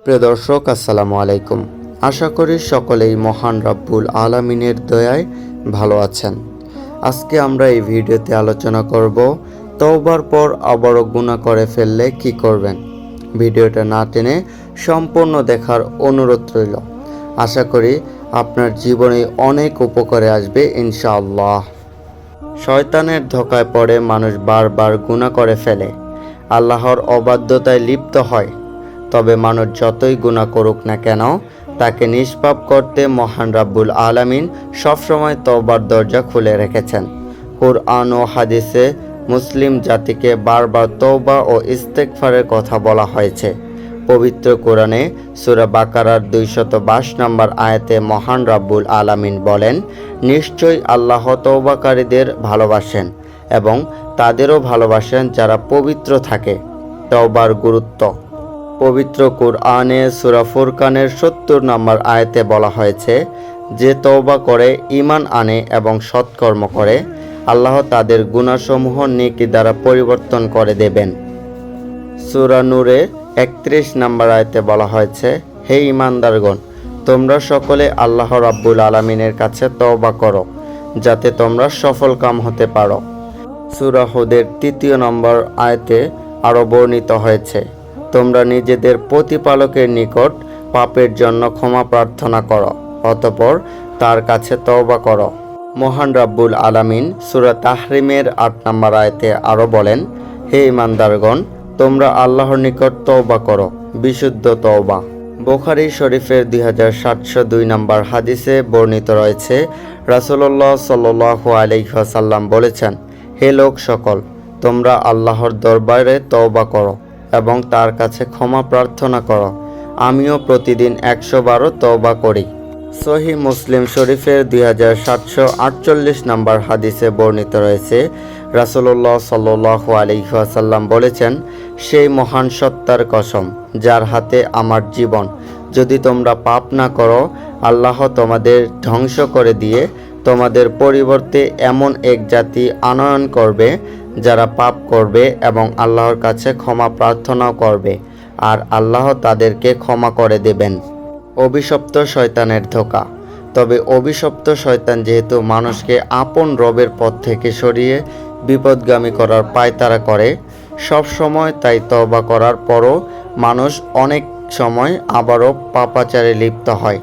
প্রিয় দর্শক, আসসালামু আলাইকুম। আশা করি সকলেই মহান রব্বুল আলামিনের দয়ায় ভালো আছেন। আজকে আমরা এই ভিডিওতে আলোচনা করব তওবার পর আবারও গুনাহ করে ফেললে কি করবেন। ভিডিওটা না টেনে সম্পূর্ণ দেখার অনুরোধ রইল। আশা করি আপনার জীবনে অনেক উপকারে আসবে ইনশাআল্লাহ। শয়তানের ধোঁকায় পড়ে মানুষ বারবার গুনাহ করে ফেলে, আল্লাহর অবাধ্যতায় লিপ্ত হয়। তবে মানুষ যতই গুনাহ করুক না কেন, তাকে নিষ্পাপ করতে মহান রাব্বুল আলামিন সবসময় তওবার দরজা খুলে রেখেছেন। কুরআন ও হাদিসে মুসলিম জাতিকে বারবার তওবা ও ইস্তেগফারের কথা বলা হয়েছে। পবিত্র কোরআনে সূরা বাকারার 222 নম্বর আয়াতে মহান রাব্বুল আলামিন বলেন, নিশ্চয়ই আল্লাহ তওবাকারীদের ভালোবাসেন এবং তাদেরও ভালোবাসেন যারা পবিত্র থাকে। তওবার গুরুত্ব পবিত্র কুরআনে সূরা ফুরকানের 70 নম্বর আয়াতে বলা হয়েছে, যে তওবা করে, ঈমান আনে এবং সৎকর্ম করে, আল্লাহ তাদের গুনাহসমূহ নেকি দ্বারা পরিবর্তন করে দেবেন। সূরা নূরে 31 নম্বর আয়াতে বলা হয়েছে, হে ঈমানদারগণ, তোমরা সকলে আল্লাহ রাব্বুল আলামিনের কাছে তওবা করো, যাতে তোমরা সফলকাম হতে পারো। সূরা হুদের 3 নম্বর আয়াতে আরও বর্ণিত হয়েছে, তোমরা নিজেদের প্রতিপালকের নিকট পাপের জন্য ক্ষমা প্রার্থনা করো, অতঃপর তার কাছে তওবা করো। মহান রাব্বুল আলামিন সূরা তাহরিমের 8 নম্বর আয়াতে আরও বলেন, হে ঈমানদারগণ, তোমরা আল্লাহর নিকট তওবা করো, বিশুদ্ধ তওবা। বুখারী শরীফের 2702 নম্বর হাদিসে বর্ণিত রয়েছে, রাসূলুল্লাহ সাল্লাল্লাহু আলাইহি ওয়াসাল্লাম বলেছেন, হে লোক সকল, তোমরা আল্লাহর দরবারে তওবা করো এবং তার কাছে ক্ষমা প্রার্থনা করো। আমিও প্রতিদিন 112 তওবা করি। সহিহ মুসলিম শরীফের 2748 নম্বর হাদিসে বর্ণিত রয়েছে, রাসূলুল্লাহ সাল্লাল্লাহু আলাইহি ওয়াসাল্লাম বলেছেন, সেই মহান সত্তার কসম যার হাতে আমার জীবন, যদি তোমরা পাপ না করো, আল্লাহ তোমাদের ধ্বংস করে দিয়ে তোমাদের পরিবর্তে এমন এক জাতি আনয়ন করবে যারা পাপ করবে এবং আল্লাহর কাছে ক্ষমা প্রার্থনাও করবে, আর আল্লাহ তাদেরকে ক্ষমা করে দেবেন। অভিশপ্ত শয়তানের ধোঁকা। তবে অভিশপ্ত শয়তান যেহেতু মানুষকে আপন রবের পথ থেকে সরিয়ে বিপদগামী করার পায়তারা করে সব সময়, তাই তওবা করার পরও মানুষ অনেক সময় আবারও পাপাচারে লিপ্ত হয়,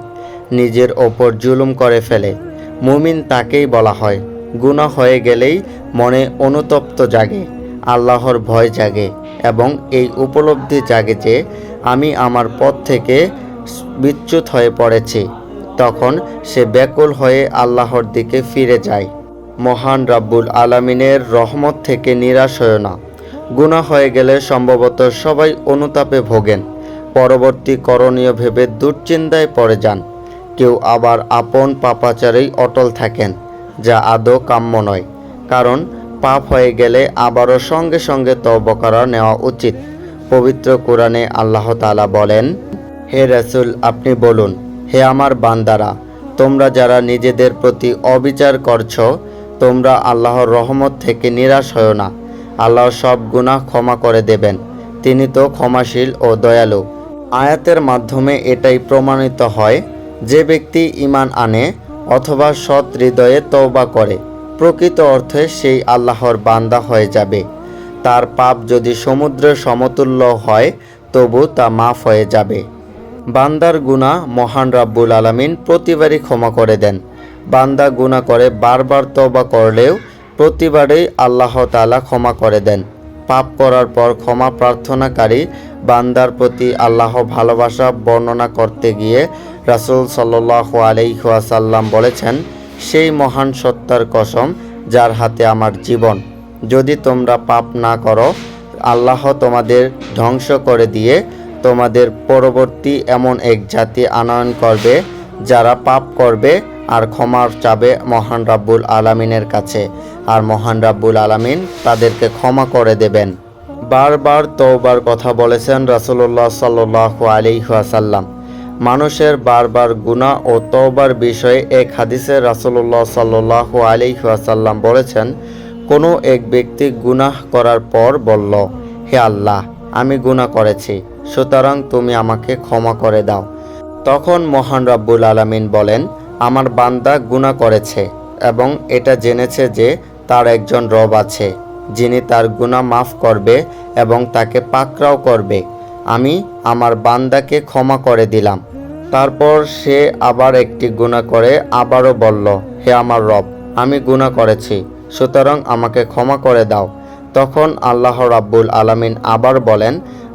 নিজের ওপর জুলুম করে ফেলে। মুমিন তাকেই বলা হয়, গুনাহ হয়ে গেলেই মনে অনুতপ্ত জাগে, আল্লাহর ভয় জাগে এবং এই উপলব্ধি জাগে যে আমি আমার পথ থেকে বিচ্যুত হয়ে পড়েছি। তখন সে ব্যাকুল হয়ে আল্লাহর দিকে ফিরে যায়। মহান রাব্বুল আলামিনের রহমত থেকে নিরাশ হয়ো না। গুনাহ হয়ে গেলে সম্ভবত সবাই অনুতাপে ভোগেন, পরবর্তী করণীয় ভেবে দুশ্চিন্তায় পড়ে যান। কেউ আবার আপন পাপাচারেই অটল থাকেন, যা আদৌ কাম্য নয়, কারণ পাপ হয়ে গেলে আবারও সঙ্গে সঙ্গে তওবা করা নেওয়া উচিত। পবিত্র কোরআনে আল্লাহ তাআলা বলেন, হে রাসূল, আপনি বলুন, হে আমার বান্দারা, তোমরা যারা নিজেদের প্রতি অবিচার করছ, তোমরা আল্লাহর রহমত থেকে নিরাশ হয়ো না। আল্লাহ সব গুনাহ ক্ষমা করে দেবেন, তিনি তো ক্ষমাশীল ও দয়ালু। আয়াতের মাধ্যমে এটাই প্রমাণিত হয়, যে ব্যক্তি ঈমান আনে অথবা সৎ হৃদয়ে তওবা করে, প্রকৃত অর্থে সেই আল্লাহর বান্দা হয়ে যাবে। তার পাপ যদি সমুদ্রের সমতুল্য হয়, তবু তা মাফ হয়ে যাবে। বান্দার গুনাহ মহান রাব্বুল আলামিন প্রতিবারই ক্ষমা করে দেন। বান্দা গুনাহ করে বারবার তওবা করলেও প্রতিবারেই আল্লাহ তাআলা ক্ষমা করে দেন। পাপ করার পর ক্ষমা প্রার্থনাকারী বান্দার প্রতি আল্লাহ ভালোবাসা বর্ণনা করতে গিয়ে রাসূল সাল্লাল্লাহু আলাইহি ওয়াসাল্লাম বলেছেন, সেই মহান সত্তার কসম যার হাতে আমার জীবন, যদি তোমরা পাপ না করো, আল্লাহ তোমাদের ধ্বংস করে দিয়ে তোমাদের পরবর্তী এমন এক জাতি আনয়ন করবে যারা পাপ করবে আর ক্ষমা চাবে মহান রাব্বুল আলামিনের কাছে, আর মহান রাব্বুল আলামিন তাদেরকে ক্ষমা করে দেবেন। বারবার তওবার কথা বলেছেন রাসূলুল্লাহ সাল্লাল্লাহু আলাইহি ওয়াসাল্লাম। মানুষের বারবার গুনাহ ও তওবার বিষয়ে এক হাদিসে রাসূলুল্লাহ সাল্লাল্লাহু আলাইহি ওয়াসাল্লাম বলেছেন, কোনো এক ব্যক্তি গুনাহ করার পর বলল, হে আল্লাহ, আমি গুনাহ করেছি, সুতরাং তুমি আমাকে ক্ষমা করে দাও। তখন মহান রব্বুল আলামিন বলেন, আমার বান্দা গুনাহ করেছে এবং এটা জেনেছে যে তার একজন রব আছে যিনি তার গুনাহ মাফ করবে এবং তাকে পাকড়াও করবে। আমি আমার বান্দাকে ক্ষমা করে দিলাম। তারপর সে আবার একটি গুনাহ করে আবারও বলল, হে আমার রব, আমি গুনাহ করেছি, সুতরাং আমাকে ক্ষমা করে দাও। তখন আল্লাহ রাব্বুল আলামিন আবার বলেন,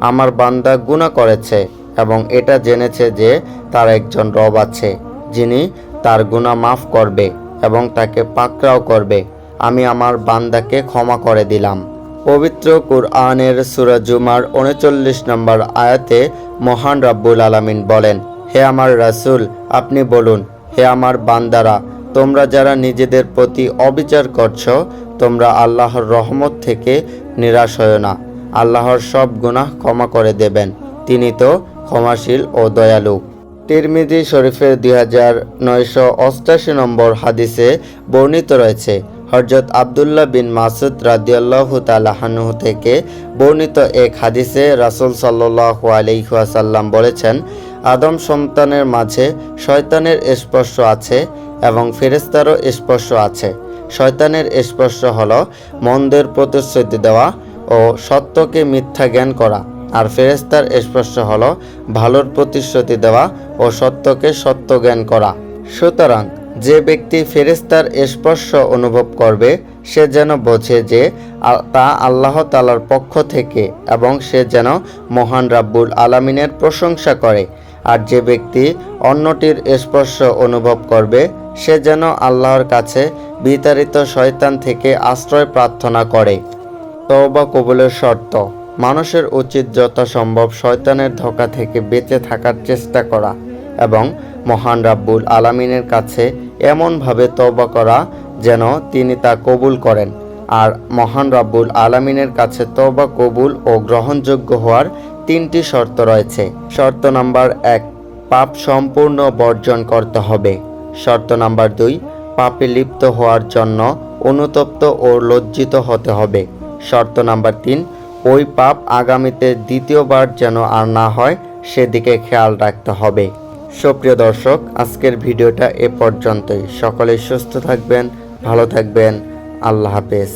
আমার বান্দা গুনাহ করেছে এবং এটা জেনেছে যে তার একজন রব আছে যিনি তার গুনাহ মাফ করবে এবং তাকে পাকড়াও করবে। আমি আমার বান্দাকে ক্ষমা করে দিলাম। পবিত্র কুরআনের সূরা জুমার 39 নম্বর আয়াতে মহান রব্বুল আলামিন বলেন, হে আমার রাসূল, আপনি বলুন, হে আমার বান্দারা, তোমরা যারা নিজেদের প্রতি অবিচার করছো, তোমরা আল্লাহর রহমত থেকে নিরাশ হয়ো না। আল্লাহর সব গুনাহ ক্ষমা করে দেবেন, তিনি তো ক্ষমাশীল ও দয়ালু। তিরমিজি শরীফের 2988 নম্বর হাদিসে বর্ণিত রয়েছে, হযরত আব্দুল্লাহ বিন মাসউদ রাদিয়াল্লাহু তাআলা আনহু থেকে বর্ণিত এক হাদিসে রাসূল সাল্লাল্লাহু আলাইহি ওয়াসাল্লাম বলেছেন, আদম সন্তানের মাঝে শয়তানের স্পর্শ আছে এবং ফেরেশতারও স্পর্শ আছে। শয়তানের স্পর্শ হলো মন্দের প্রতিশ্রুতি দেওয়া ও সত্যকে মিথ্যা জ্ঞান করা, আর ফেরেশতার স্পর্শ হলো ভালোর প্রতিশ্রুতি দেওয়া ও সত্যকে সত্য জ্ঞান করা। সুতরাং যে ব্যক্তি ফেরেশতার স্পর্শ অনুভব করবে সে যেন বোঝে যে তা আল্লাহ তাআলার পক্ষ থেকে এবং সে যেন মহান রাব্বুল আলামিনের প্রশংসা করে। আর যে ব্যক্তি অন্যটির স্পর্শ অনুভব করবে সে যেন আল্লাহর কাছে বিতাড়িত শয়তান থেকে আশ্রয় প্রার্থনা করে। তওবা কবুলের শর্ত: মানুষের উচিত যথাসম্ভব শয়তানের ধোঁকা থেকে বেঁচে থাকার চেষ্টা করা এবং মহান রাব্বুল আলামিনের কাছে এমনভাবে তওবা করা যেন তিনি তা কবুল করেন। আর মহান রাব্বুল আলামিনের কাছে তওবা কবুল ও গ্রহণযোগ্য হওয়ার 3টি শর্ত রয়েছে। শর্ত নাম্বার 1, পাপ সম্পূর্ণ বর্জন করতে হবে। শর্ত নাম্বার 2, পাপে লিপ্ত হওয়ার জন্য অনুতপ্ত ও লজ্জিত হতে হবে। শর্ত নাম্বার 3, ওই পাপ আগামীতে দ্বিতীয়বার যেন আর না হয় সেদিকে খেয়াল রাখতে হবে। সুপ্রিয় দর্শক, আজকের ভিডিওটা এ পর্যন্তই। সকলে সুস্থ থাকবেন, ভালো থাকবেন। আল্লাহ হাফেজ।